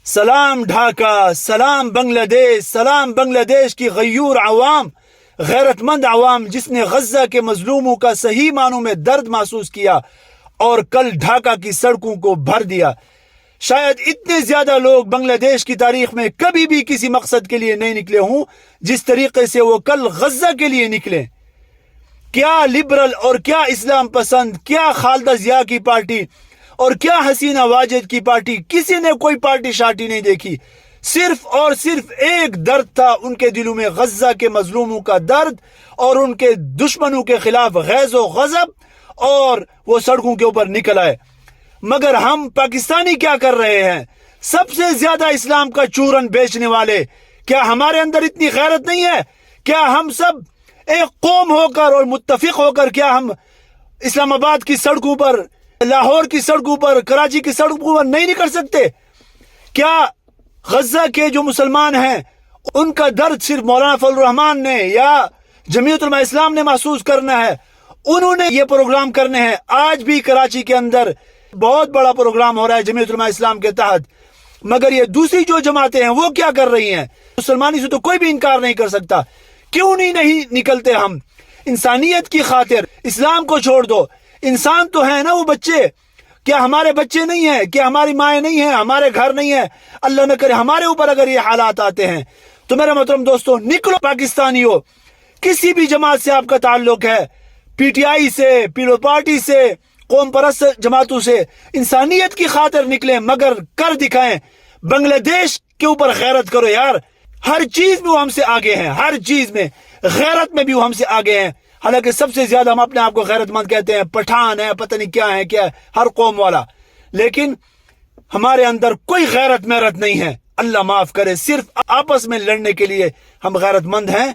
سلام ڈھاکہ، سلام بنگلہ دیش، سلام بنگلہ دیش کی غیور عوام، غیرت مند عوام جس نے غزہ کے مظلوموں کا صحیح معنوں میں درد محسوس کیا اور کل ڈھاکہ کی سڑکوں کو بھر دیا۔ شاید اتنے زیادہ لوگ بنگلہ دیش کی تاریخ میں کبھی بھی کسی مقصد کے لیے نہیں نکلے ہوں جس طریقے سے وہ کل غزہ کے لیے نکلے۔ کیا لبرل اور کیا اسلام پسند، کیا خالدہ ضیاء کی پارٹی اور کیا حسینہ واجد کی پارٹی، کسی نے کوئی پارٹی شارٹی نہیں دیکھی۔ صرف اور صرف ایک درد تھا ان کے دلوں میں، غزہ کے مظلوموں کا درد اور ان کے دشمنوں کے خلاف غیظ و غضب، اور وہ سڑکوں کے اوپر نکل آئے۔ مگر ہم پاکستانی کیا کر رہے ہیں؟ سب سے زیادہ اسلام کا چورن بیچنے والے، کیا ہمارے اندر اتنی غیرت نہیں ہے؟ کیا ہم سب ایک قوم ہو کر اور متفق ہو کر کیا ہم اسلام آباد کی سڑکوں پر، لاہور کی سڑکوں پر، کراچی کی سڑکوں پر نہیں نکل سکتے؟ کیا غزہ کے جو مسلمان ہیں ان کا درد صرف مولانا فضل الرحمان نے یا جمعیت علماء اسلام نے محسوس کرنا ہے؟ انہوں نے یہ پروگرام کرنے ہیں۔ آج بھی کراچی کے اندر بہت بڑا پروگرام ہو رہا ہے جمعیت علماء اسلام کے تحت، مگر یہ دوسری جو جماعتیں ہیں وہ کیا کر رہی ہیں؟ مسلمانی سے تو کوئی بھی انکار نہیں کر سکتا۔ کیوں نہیں نکلتے ہم؟ انسانیت کی خاطر اسلام کو چھوڑ دو، انسان تو ہے نا وہ بچے، کیا ہمارے بچے نہیں ہیں؟ کیا ہماری مائیں نہیں ہیں؟ ہمارے گھر نہیں ہیں؟ اللہ نہ کرے ہمارے اوپر اگر یہ حالات آتے ہیں تو میرے محترم دوستو، نکلو پاکستانی ہو، کسی بھی جماعت سے آپ کا تعلق ہے، پی ٹی آئی سے، پیپل پارٹی سے، قوم پرست جماعتوں سے، انسانیت کی خاطر نکلیں مگر کر دکھائیں۔ بنگلہ دیش کے اوپر غیرت کرو یار، ہر چیز میں وہ ہم سے آگے ہیں، ہر چیز میں، غیرت میں بھی وہ ہم سے آگے ہیں۔ حالانکہ سب سے زیادہ ہم اپنے آپ کو غیرت مند کہتے ہیں، پٹھان ہے، پتہ نہیں کیا ہے، ہر قوم والا، لیکن ہمارے اندر کوئی غیرت محرت نہیں ہے۔ اللہ معاف کرے، صرف آپس میں لڑنے کے لیے ہم غیرت مند ہیں۔